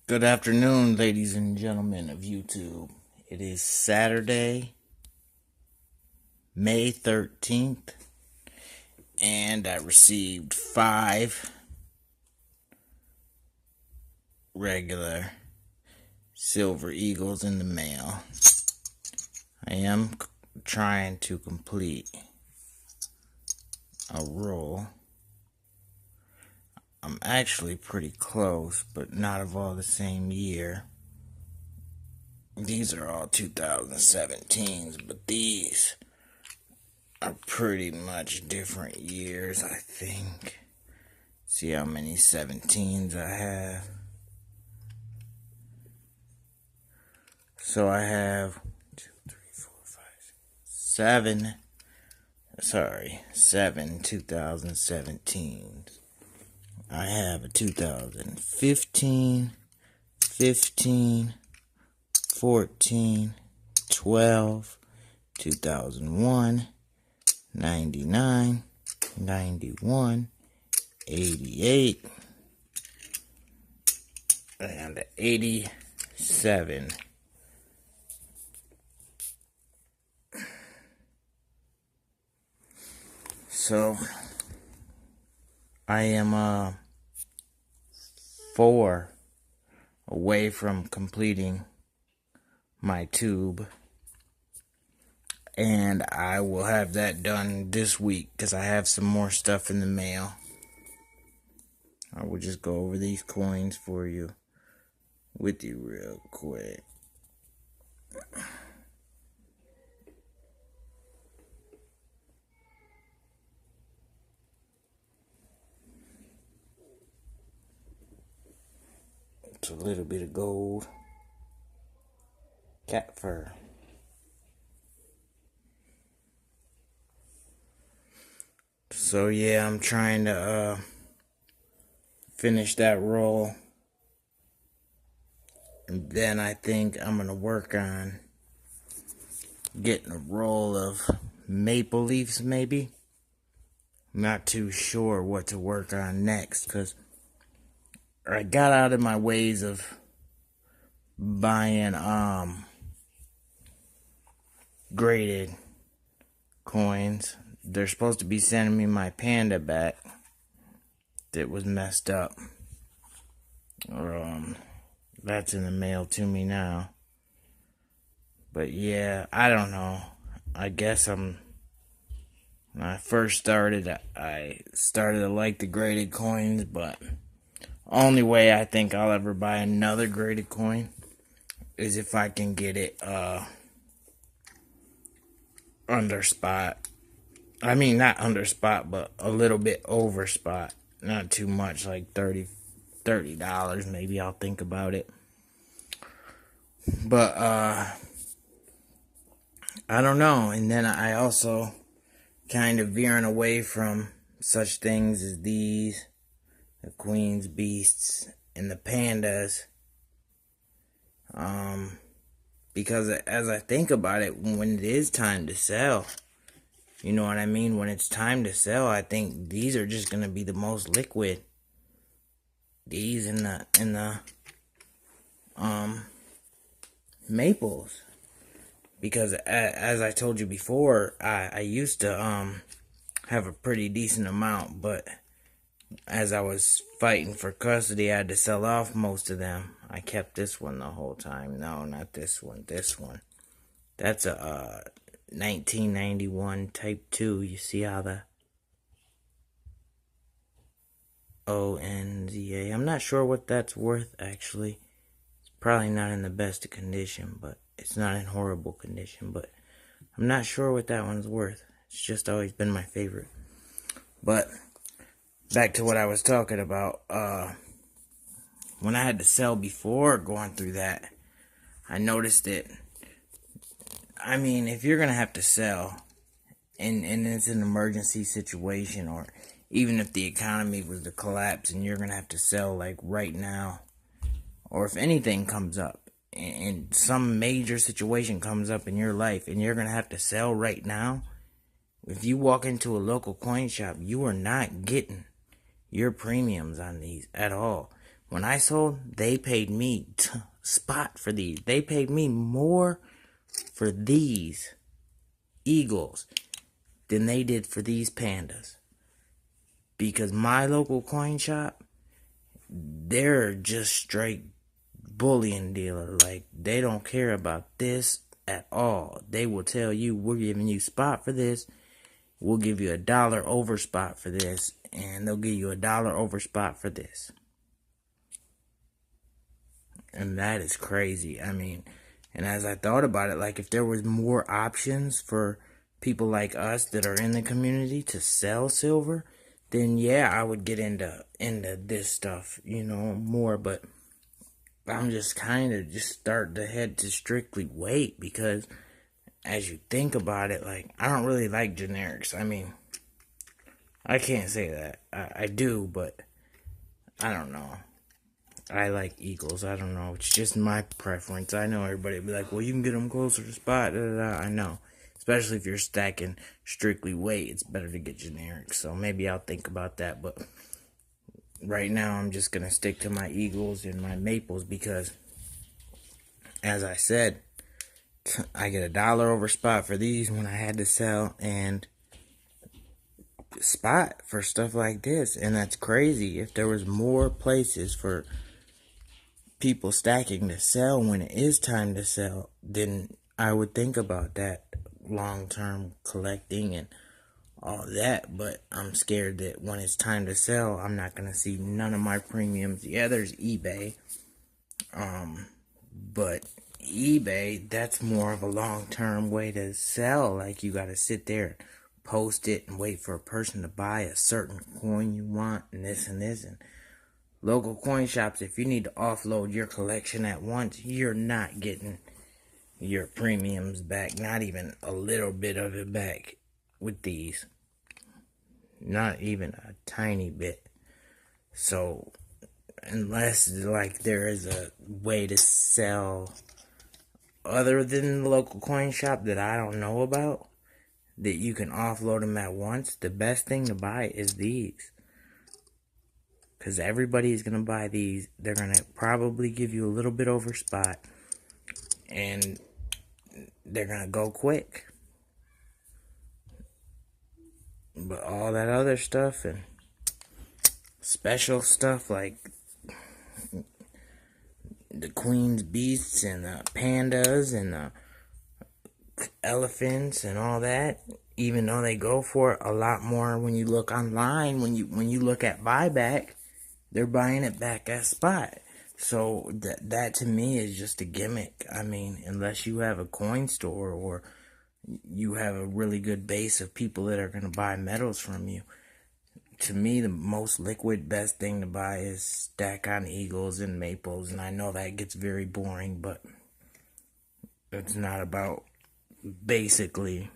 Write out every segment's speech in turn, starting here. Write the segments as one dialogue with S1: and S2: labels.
S1: Good afternoon, ladies and gentlemen of YouTube. It is Saturday, May 13th, and I received 5 regular Silver Eagles in the mail. I am trying to complete a roll. I'm actually pretty close, but not of all the same year. These are all 2017s, but these are pretty much different years, I think. See how many 17s I have. So I have 7 2017s. I have a 2015, 15, 14, 12, 2001, 99, 91, 88, and 87. So I am 4 away from completing my tube, and I will have that done this week because I have some more stuff in the mail. I will just go over these coins with you real quick. It's a little bit of gold, cat fur. So yeah, I'm trying to finish that roll, and then I think I'm gonna work on getting a roll of maple leaves, maybe. I'm not too sure what to work on next because I got out of my ways of buying graded coins. They're supposed to be sending me my panda back that was messed up. That's in the mail to me now. But yeah, I don't know. I guess when I first started, I started to like the graded coins, but only way I think I'll ever buy another graded coin is if I can get it under spot. I mean, not under spot, but a little bit over spot. Not too much, like $30 maybe. I'll think about it. But I don't know. And then I also kind of veering away from such things as these, the Queen's Beasts, and the Pandas. Because as I think about it, when it is time to sell, you know what I mean? When it's time to sell, I think these are just gonna be the most liquid. These and the maples. Because as I told you before, I used to have a pretty decent amount, but as I was fighting for custody, I had to sell off most of them. I kept this one the whole time. No, not this one. This one. That's a 1991 Type 2. You see how the ONZA. I'm not sure what that's worth, actually. It's probably not in the best of condition, but it's not in horrible condition. But I'm not sure what that one's worth. It's just always been my favorite. But back to what I was talking about. When I had to sell before going through that, I noticed it. I mean, if you're going to have to sell, and it's an emergency situation, or even if the economy was to collapse and you're going to have to sell like right now, or if anything comes up, and some major situation comes up in your life and you're going to have to sell right now, if you walk into a local coin shop, you are not getting your premiums on these at all. When I sold, they paid me spot for these. They paid me more for these eagles than they did for these pandas. Because my local coin shop, they're just straight bullion dealer. Like, they don't care about this at all. They will tell you, we're giving you spot for this. We'll give you $1 over spot for this. And they'll give you $1 over spot for this. And that is crazy. I mean, and as I thought about it, like, if there was more options for people like us that are in the community to sell silver, then yeah, I would get into this stuff, you know, more. But I'm just kind of just starting to head to strictly weight, because as you think about it, like, I don't really like generics. I mean, I can't say that. I do, but I don't know. I like eagles. I don't know. It's just my preference. I know everybody will be like, well, you can get them closer to spot. Da, da, da. I know. Especially if you're stacking strictly weight, it's better to get generic. So maybe I'll think about that. But right now, I'm just going to stick to my eagles and my maples, because, as I said, I get $1 over spot for these when I had to sell, and spot for stuff like this. And that's crazy. If there was more places for people stacking to sell when it is time to sell, then I would think about that long-term collecting and all that. But I'm scared that when it's time to sell, I'm not going to see none of my premiums. Yeah, there's eBay. But eBay, that's more of a long-term way to sell. Like, you got to sit there, post it, and wait for a person to buy a certain coin you want, and this and this. And local coin shops, if you need to offload your collection at once, you're not getting your premiums back. Not even a little bit of it back with these. Not even a tiny bit. So, unless, like, there is a way to sell other than the local coin shop that I don't know about, that you can offload them at once, the best thing to buy is these. Because everybody's going to buy these. They're going to probably give you a little bit over spot. And they're going to go quick. But all that other stuff and special stuff like the Queen's Beasts and the pandas and the elephants and all that, even though they go for a lot more when you look online, when you look at buyback, they're buying it back at spot. So that to me is just a gimmick. I mean, unless you have a coin store or you have a really good base of people that are going to buy metals from you, to me, the most liquid, best thing to buy is stack on eagles and maples. And I know that gets very boring, but it's not about, basically,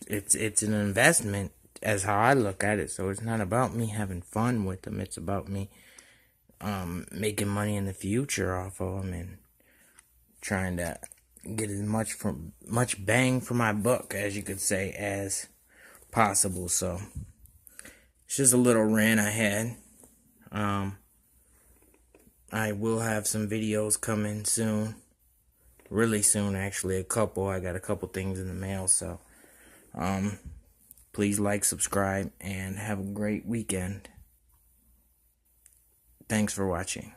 S1: it's an investment, as how I look at it. So it's not about me having fun with them. It's about me making money in the future off of them and trying to get as much bang for my buck, as you could say, as possible. So it's just a little rant I had. I will have some videos coming soon, really soon, actually. I got a couple things in the mail. So please like, subscribe, and have a great weekend. Thanks for watching.